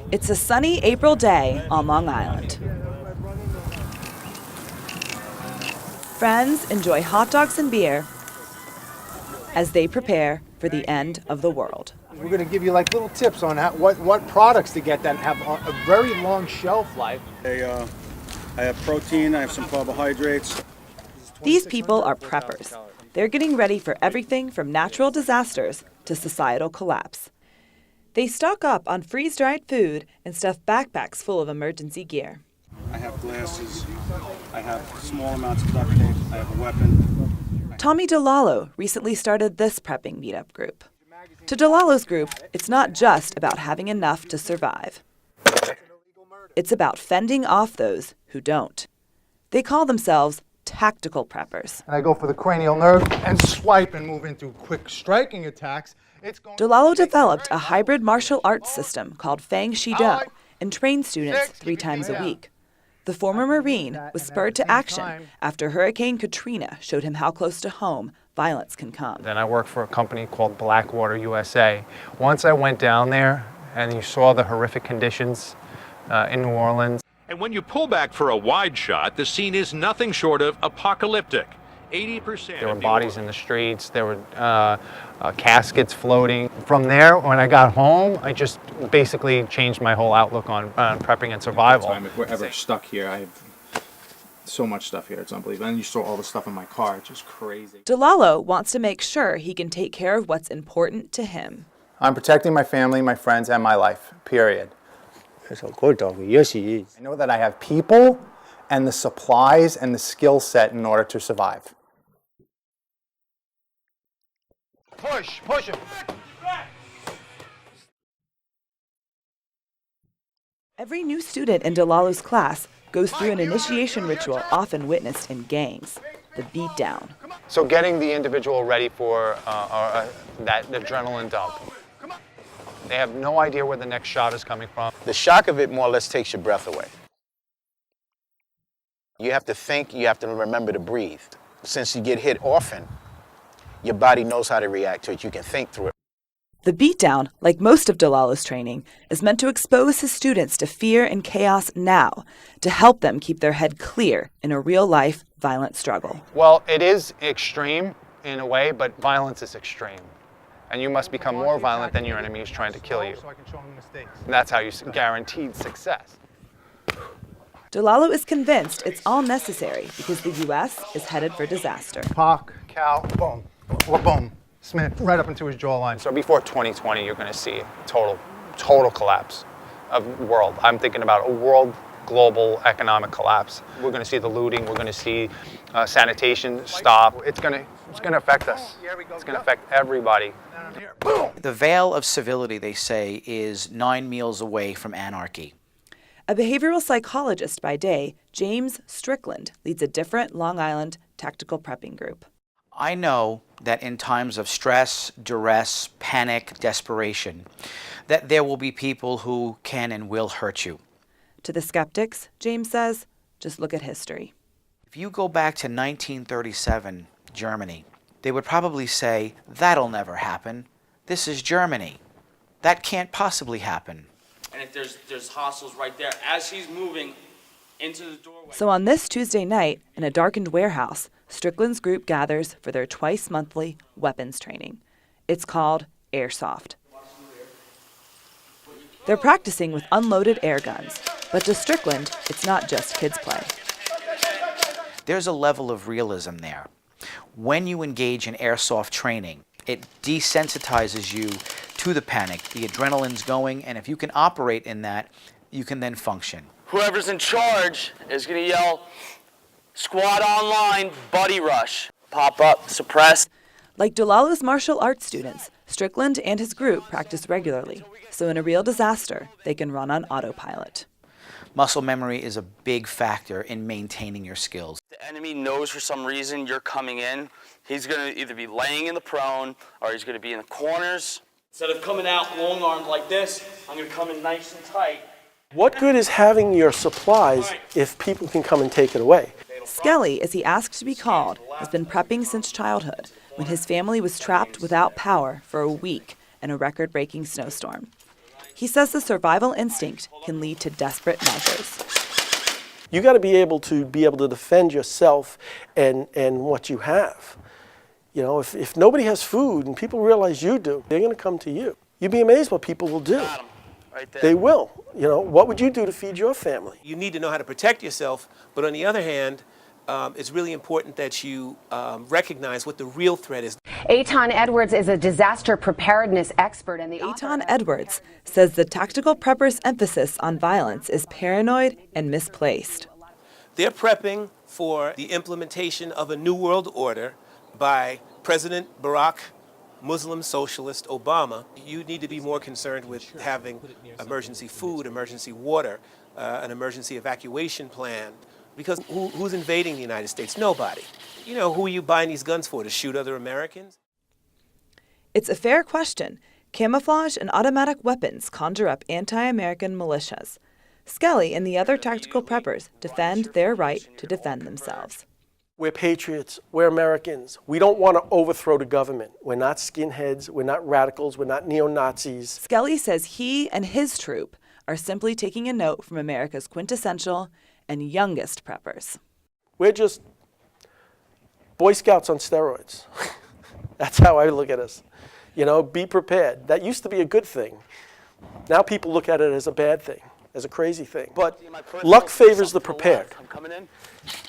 It's a sunny April day on Long Island. Friends enjoy hot dogs and beer as they prepare for the end of the world. We're going to give you like little tips on what products to get that have a very long shelf life. I have protein, I have some carbohydrates. These people are preppers. They're getting ready for everything from natural disasters to societal collapse. They stock up on freeze-dried food and stuff backpacks full of emergency gear. I have glasses, I have small amounts of duct tape, I have a weapon. Tommy DeLallo recently started this prepping meetup group. To DeLallo's group, it's not just about having enough to survive. It's about fending off those who don't. They call themselves tactical preppers. And I go for the cranial nerve and swipe and move into quick striking attacks. DeLallo developed a hybrid martial arts system called Fang Shido and trained students 3 times a week. The former Marine was spurred to action after Hurricane Katrina showed him how close to home violence can come. Then I worked for a company called Blackwater USA. Once I went down there and you saw the horrific conditions in New Orleans. And when you pull back for a wide shot, the scene is nothing short of apocalyptic. 80%. There were bodies in the streets, there were caskets floating. From there, when I got home, I just basically changed my whole outlook on prepping and survival. If we're ever stuck here, I have so much stuff here, it's unbelievable. And you saw all the stuff in my car, it's just crazy. DeLallo wants to make sure he can take care of what's important to him. I'm protecting my family, my friends, and my life, period. I know that I have people and the supplies and the skill set in order to survive. Push him. Every new student in DeLallo's class goes through an initiation ritual often witnessed in gangs, the beatdown. So getting the individual ready for that adrenaline dump. They have no idea where the next shot is coming from. The shock of it more or less takes your breath away. You have to think, you have to remember to breathe. Since you get hit often, your body knows how to react to it. You can think through it. The beatdown, like most of DeLallo's training, is meant to expose his students to fear and chaos now, to help them keep their head clear in a real-life violent struggle. Well, it is extreme in a way, but violence is extreme. And you must become more violent than your enemy is trying to kill you. And that's how you guaranteed success. DeLallo is convinced it's all necessary because the U.S. is headed for disaster. Pock, cow, boom, boom. Smith, right up into his jawline. So before 2020, you're going to see total collapse of the world. I'm thinking about a world global economic collapse. We're going to see the looting. We're going to see sanitation stop. It's going to affect us. It's going to affect everybody. The veil of civility, they say, is 9 meals away from anarchy. A behavioral psychologist by day, James Strickland leads a different Long Island tactical prepping group. I know that in times of stress, duress, panic, desperation, that there will be people who can and will hurt you. To the skeptics, James says, just look at history. If you go back to 1937, Germany, they would probably say, that'll never happen. This is Germany. That can't possibly happen. And if there's hostiles right there, as he's moving into the doorway. So on this Tuesday night, in a darkened warehouse, Strickland's group gathers for their twice-monthly weapons training. It's called Airsoft. They're practicing with unloaded air guns, but to Strickland, it's not just kids' play. There's a level of realism there. When you engage in airsoft training, it desensitizes you to the panic. The adrenaline's going, and if you can operate in that, you can then function. Whoever's in charge is going to yell, squad online, buddy rush. Pop up, suppress. Like DeLallo's martial arts students, Strickland and his group practice regularly, so in a real disaster, they can run on autopilot. Muscle memory is a big factor in maintaining your skills. The enemy knows for some reason you're coming in. He's going to either be laying in the prone or he's going to be in the corners. Instead of coming out long-armed like this, I'm going to come in nice and tight. What good is having your supplies if people can come and take it away? Skelly, as he asked to be called, has been prepping since childhood, when his family was trapped without power for a week in a record-breaking snowstorm. He says the survival instinct can lead to desperate measures. You got to be able to defend yourself and what you have. You know, if nobody has food and people realize you do, they're going to come to you. You'd be amazed what people will do. Right there. They will. You know, what would you do to feed your family? You need to know how to protect yourself, but on the other hand, it's really important that you recognize what the real threat is. Eitan Edwards is a disaster preparedness expert, and Eitan Edwards says the tactical preppers' emphasis on violence is paranoid and misplaced. They're prepping for the implementation of a new world order by President Barack Muslim Socialist Obama. You need to be more concerned with having emergency food, emergency water, an emergency evacuation plan. Because who's invading the United States? Nobody. You know, who are you buying these guns for? To shoot other Americans? It's a fair question. Camouflage and automatic weapons conjure up anti-American militias. Skelly and the other tactical preppers defend their right to defend themselves. We're patriots. We're Americans. We don't want to overthrow the government. We're not skinheads. We're not radicals. We're not neo-Nazis. Skelly says he and his troop are simply taking a note from America's quintessential and youngest preppers. We're just Boy Scouts on steroids. That's how I look at us. You know, be prepared. That used to be a good thing. Now people look at it as a bad thing, as a crazy thing. But luck favors the prepared.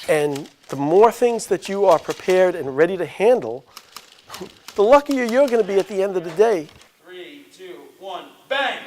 And the more things that you are prepared and ready to handle, the luckier you're going to be at the end of the day. 3, 2, 1, bang!